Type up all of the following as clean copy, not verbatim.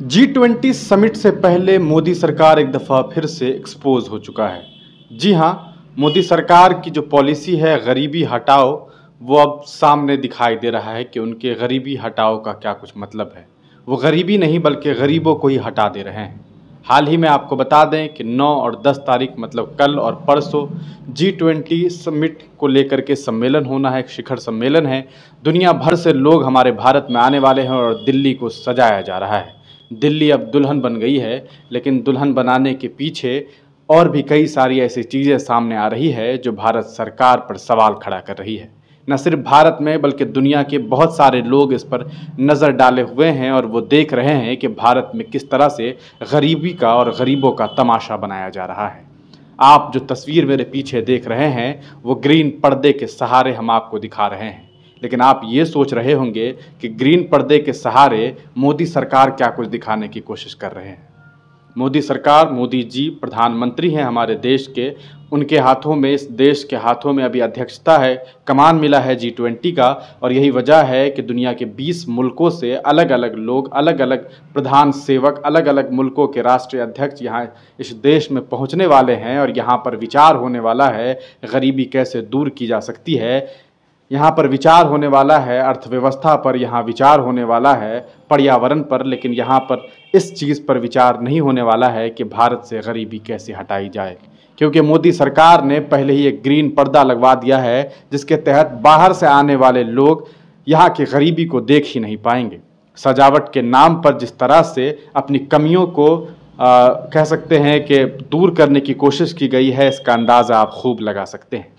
G20 summit से पहले मोदी सरकार एक दफ़ा फिर से एक्सपोज हो चुका है। जी हाँ, मोदी सरकार की जो पॉलिसी है गरीबी हटाओ, वो अब सामने दिखाई दे रहा है कि उनके गरीबी हटाओ का क्या कुछ मतलब है। वो गरीबी नहीं बल्कि गरीबों को ही हटा दे रहे हैं। हाल ही में आपको बता दें कि 9 और 10 तारीख मतलब कल और परसों G20 समिट को लेकर के सम्मेलन होना है, एक शिखर सम्मेलन है। दुनिया भर से लोग हमारे भारत में आने वाले हैं और दिल्ली को सजाया जा रहा है। दिल्ली अब दुल्हन बन गई है, लेकिन दुल्हन बनाने के पीछे और भी कई सारी ऐसी चीज़ें सामने आ रही है जो भारत सरकार पर सवाल खड़ा कर रही है। न सिर्फ भारत में बल्कि दुनिया के बहुत सारे लोग इस पर नज़र डाले हुए हैं और वो देख रहे हैं कि भारत में किस तरह से गरीबी का और गरीबों का तमाशा बनाया जा रहा है। आप जो तस्वीर मेरे पीछे देख रहे हैं वो ग्रीन पर्दे के सहारे हम आपको दिखा रहे हैं, लेकिन आप ये सोच रहे होंगे कि ग्रीन पर्दे के सहारे मोदी सरकार क्या कुछ दिखाने की कोशिश कर रहे हैं। मोदी सरकार, मोदी जी प्रधानमंत्री हैं हमारे देश के, उनके हाथों में, इस देश के हाथों में अभी अध्यक्षता है, कमान मिला है G20 का, और यही वजह है कि दुनिया के 20 मुल्कों से अलग अलग लोग, अलग अलग प्रधान सेवक, अलग अलग मुल्कों के राष्ट्रीय अध्यक्ष यहाँ इस देश में पहुँचने वाले हैं और यहाँ पर विचार होने वाला है गरीबी कैसे दूर की जा सकती है। यहाँ पर विचार होने वाला है अर्थव्यवस्था पर, यहाँ विचार होने वाला है पर्यावरण पर, लेकिन यहाँ पर इस चीज़ पर विचार नहीं होने वाला है कि भारत से गरीबी कैसे हटाई जाए, क्योंकि मोदी सरकार ने पहले ही एक ग्रीन पर्दा लगवा दिया है जिसके तहत बाहर से आने वाले लोग यहाँ की गरीबी को देख ही नहीं पाएंगे। सजावट के नाम पर जिस तरह से अपनी कमियों को कह सकते हैं कि दूर करने की कोशिश की गई है, इसका अंदाज़ा आप खूब लगा सकते हैं।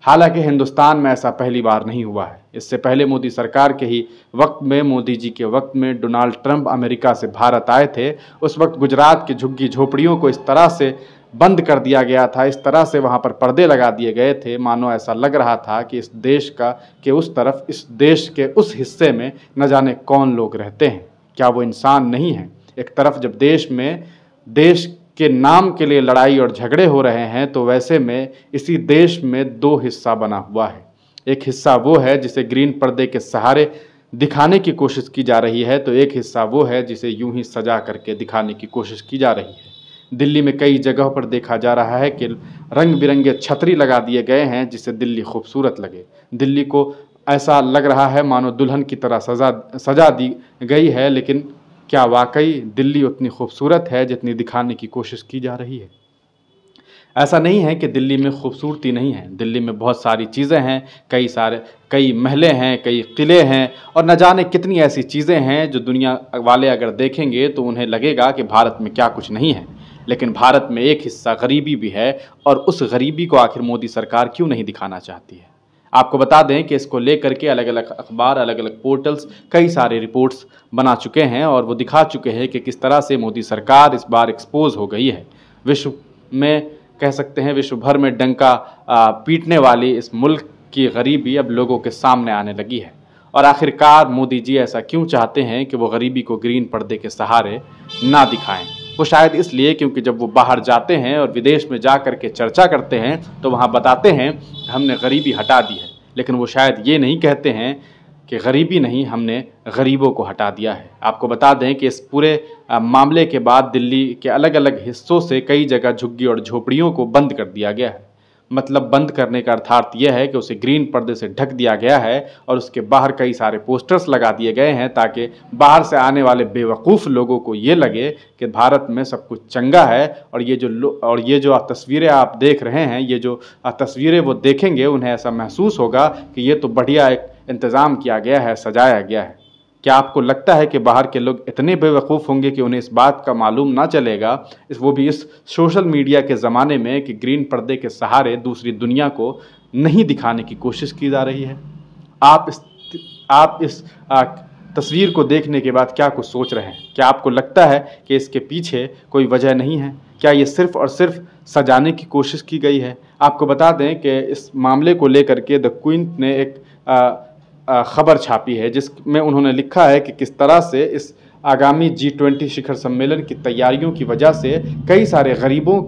हालांकि हिंदुस्तान में ऐसा पहली बार नहीं हुआ है। इससे पहले मोदी सरकार के ही वक्त में, मोदी जी के वक्त में डोनाल्ड ट्रंप अमेरिका से भारत आए थे। उस वक्त गुजरात की झुग्गी झोपड़ियों को इस तरह से बंद कर दिया गया था, इस तरह से वहाँ पर पर्दे लगा दिए गए थे, मानो ऐसा लग रहा था कि इस देश का के उस तरफ, इस देश के उस हिस्से में न जाने कौन लोग रहते हैं, क्या वो इंसान नहीं हैं। एक तरफ जब देश में देश के नाम के लिए लड़ाई और झगड़े हो रहे हैं, तो वैसे में इसी देश में दो हिस्सा बना हुआ है। एक हिस्सा वो है जिसे ग्रीन पर्दे के सहारे दिखाने की कोशिश की जा रही है, तो एक हिस्सा वो है जिसे यूं ही सजा करके दिखाने की कोशिश की जा रही है। दिल्ली में कई जगहों पर देखा जा रहा है कि रंग बिरंगे छतरी लगा दिए गए हैं जिससे दिल्ली खूबसूरत लगे। दिल्ली को ऐसा लग रहा है मानो दुल्हन की तरह सजा दी गई है, लेकिन क्या वाकई दिल्ली उतनी खूबसूरत है जितनी दिखाने की कोशिश की जा रही है? ऐसा नहीं है कि दिल्ली में खूबसूरती नहीं है, दिल्ली में बहुत सारी चीज़ें हैं, कई महलें हैं, कई किले हैं, और न जाने कितनी ऐसी चीज़ें हैं जो दुनिया वाले अगर देखेंगे तो उन्हें लगेगा कि भारत में क्या कुछ नहीं है। लेकिन भारत में एक हिस्सा गरीबी भी है, और उस गरीबी को आखिर मोदी सरकार क्यों नहीं दिखाना चाहती है? आपको बता दें कि इसको लेकर के अलग अलग अखबार, अलग अलग पोर्टल्स कई सारे रिपोर्ट्स बना चुके हैं और वो दिखा चुके हैं कि किस तरह से मोदी सरकार इस बार एक्सपोज हो गई है। विश्व में, कह सकते हैं विश्व भर में डंका पीटने वाली इस मुल्क की गरीबी अब लोगों के सामने आने लगी है। और आखिरकार मोदी जी ऐसा क्यों चाहते हैं कि वो गरीबी को ग्रीन पर्दे के सहारे ना दिखाएं? वो शायद इसलिए क्योंकि जब वो बाहर जाते हैं और विदेश में जा कर के चर्चा करते हैं तो वहाँ बताते हैं हमने गरीबी हटा दी है, लेकिन वो शायद ये नहीं कहते हैं कि गरीबी नहीं, हमने गरीबों को हटा दिया है। आपको बता दें कि इस पूरे मामले के बाद दिल्ली के अलग अलग हिस्सों से कई जगह झुग्गी और झोपड़ियों को बंद कर दिया गया है। मतलब बंद करने का अर्थात यह है कि उसे ग्रीन पर्दे से ढक दिया गया है और उसके बाहर कई सारे पोस्टर्स लगा दिए गए हैं ताकि बाहर से आने वाले बेवकूफ़ लोगों को ये लगे कि भारत में सब कुछ चंगा है। और ये जो तस्वीरें आप देख रहे हैं, ये जो तस्वीरें वो देखेंगे, उन्हें ऐसा महसूस होगा कि ये तो बढ़िया एक इंतज़ाम किया गया है, सजाया गया है। क्या आपको लगता है कि बाहर के लोग इतने बेवकूफ़ होंगे कि उन्हें इस बात का मालूम ना चलेगा, वो भी इस सोशल मीडिया के ज़माने में, कि ग्रीन पर्दे के सहारे दूसरी दुनिया को नहीं दिखाने की कोशिश की जा रही है? आप इस तस्वीर को देखने के बाद क्या कुछ सोच रहे हैं? क्या आपको लगता है कि इसके पीछे कोई वजह नहीं है? क्या ये सिर्फ़ और सिर्फ सजाने की कोशिश की गई है? आपको बता दें कि इस मामले को लेकर के द क्विंट ने एक खबर छापी है जिसमें उन्होंने लिखा है कि किस तरह से इस आगामी G20 शिखर सम्मेलन की तैयारियों की वजह से कई सारे गरीबों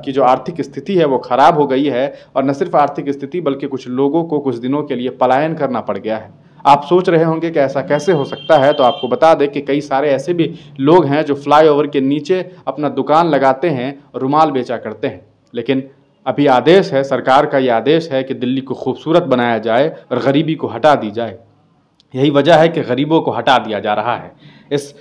की जो आर्थिक स्थिति है वो ख़राब हो गई है, और न सिर्फ आर्थिक स्थिति बल्कि कुछ लोगों को कुछ दिनों के लिए पलायन करना पड़ गया है। आप सोच रहे होंगे कि ऐसा कैसे हो सकता है, तो आपको बता दें कि कई सारे ऐसे भी लोग हैं जो फ्लाईओवर के नीचे अपना दुकान लगाते हैं और रुमाल बेचा करते हैं। लेकिन अभी आदेश है, सरकार का ये आदेश है कि दिल्ली को खूबसूरत बनाया जाए और गरीबी को हटा दी जाए। यही वजह है कि गरीबों को हटा दिया जा रहा है। इस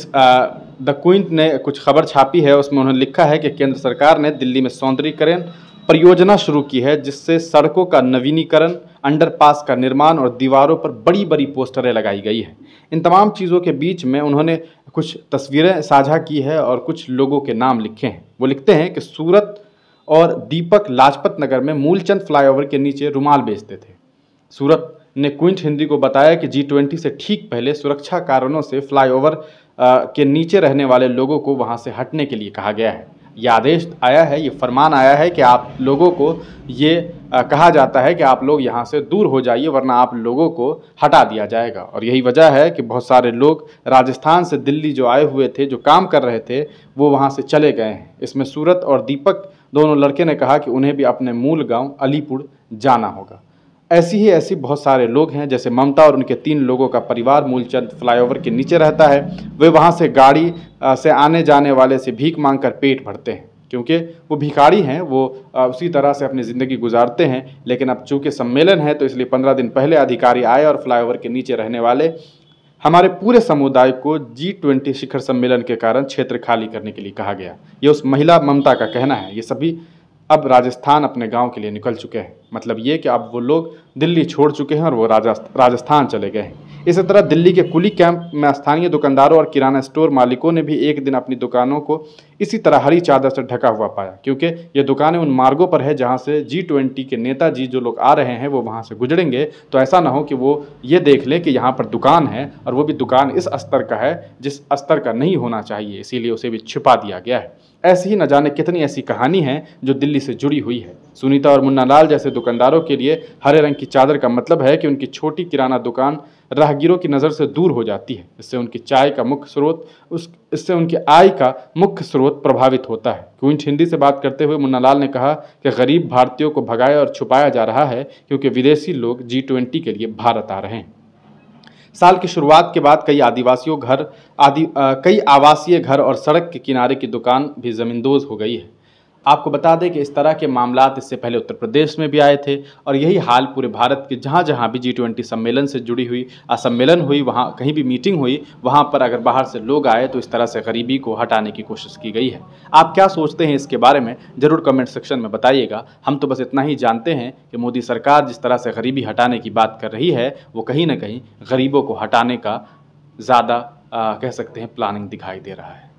द क्विंट ने कुछ खबर छापी है, उसमें उन्होंने लिखा है कि केंद्र सरकार ने दिल्ली में सौंदर्यीकरण परियोजना शुरू की है, जिससे सड़कों का नवीनीकरण, अंडरपास का निर्माण और दीवारों पर बड़ी बड़ी पोस्टरें लगाई गई है। इन तमाम चीज़ों के बीच में उन्होंने कुछ तस्वीरें साझा की है और कुछ लोगों के नाम लिखे हैं। वो लिखते हैं कि सूरत और दीपक लाजपत नगर में मूलचंद फ्लाईओवर के नीचे रुमाल बेचते थे। सूरत ने क्विंट हिंदी को बताया कि G20 से ठीक पहले सुरक्षा कारणों से फ्लाईओवर के नीचे रहने वाले लोगों को वहां से हटने के लिए कहा गया है। यह आदेश आया है, ये फरमान आया है कि आप लोगों को ये कहा जाता है कि आप लोग यहाँ से दूर हो जाइए, वरना आप लोगों को हटा दिया जाएगा। और यही वजह है कि बहुत सारे लोग राजस्थान से दिल्ली जो आए हुए थे, जो काम कर रहे थे, वो वहाँ से चले गए हैं। इसमें सूरत और दीपक दोनों लड़के ने कहा कि उन्हें भी अपने मूल गाँव अलीपुर जाना होगा। ऐसी बहुत सारे लोग हैं, जैसे ममता और उनके 3 लोगों का परिवार मूलचंद फ्लाईओवर के नीचे रहता है। वे वहाँ से गाड़ी से आने जाने वाले से भीख मांगकर पेट भरते हैं, क्योंकि वो भिखारी हैं, वो उसी तरह से अपनी ज़िंदगी गुजारते हैं। लेकिन अब चूँकि सम्मेलन है, तो इसलिए 15 दिन पहले अधिकारी आए और फ्लाईओवर के नीचे रहने वाले हमारे पूरे समुदाय को G20 शिखर सम्मेलन के कारण क्षेत्र खाली करने के लिए कहा गया। ये उस महिला ममता का कहना है। ये सभी अब राजस्थान अपने गांव के लिए निकल चुके हैं। मतलब ये कि अब वो लोग दिल्ली छोड़ चुके हैं और वो राजस्थान चले गए हैं। इसी तरह दिल्ली के कुली कैंप में स्थानीय दुकानदारों और किराना स्टोर मालिकों ने भी एक दिन अपनी दुकानों को इसी तरह हरी चादर से ढका हुआ पाया, क्योंकि ये दुकानें उन मार्गों पर है जहां से G20 के नेताजी जो लोग आ रहे हैं वो वहां से गुजरेंगे, तो ऐसा ना हो कि वो ये देख लें कि यहाँ पर दुकान है और वो भी दुकान इस स्तर का है जिस स्तर का नहीं होना चाहिए, इसीलिए उसे भी छिपा दिया गया है। ऐसी ही न जाने कितनी ऐसी कहानी है जो दिल्ली से जुड़ी हुई है। सुनीता और मुन्ना लाल जैसे दुकानदारों के लिए हरे रंग की चादर का मतलब है कि उनकी छोटी किराना दुकान राहगीरों की नज़र से दूर हो जाती है। इससे उनकी आय का मुख्य स्रोत प्रभावित होता है। क्विंट हिंदी से बात करते हुए मुन्ना लाल ने कहा कि गरीब भारतीयों को भगाया और छुपाया जा रहा है, क्योंकि विदेशी लोग G20 के लिए भारत आ रहे हैं। साल की शुरुआत के बाद कई आवासीय घर और सड़क के किनारे की दुकान भी ज़मींदोज़ हो गई है। आपको बता दें कि इस तरह के मामलात इससे पहले उत्तर प्रदेश में भी आए थे और यही हाल पूरे भारत के जहाँ जहाँ भी G20 सम्मेलन से जुड़ी हुई सम्मेलन हुई, वहाँ कहीं भी मीटिंग हुई, वहाँ पर अगर बाहर से लोग आए तो इस तरह से गरीबी को हटाने की कोशिश की गई है। आप क्या सोचते हैं इसके बारे में ज़रूर कमेंट सेक्शन में बताइएगा। हम तो बस इतना ही जानते हैं कि मोदी सरकार जिस तरह से गरीबी हटाने की बात कर रही है, वो कहीं ना कहीं गरीबों को हटाने का ज़्यादा कह सकते हैं प्लानिंग दिखाई दे रहा है।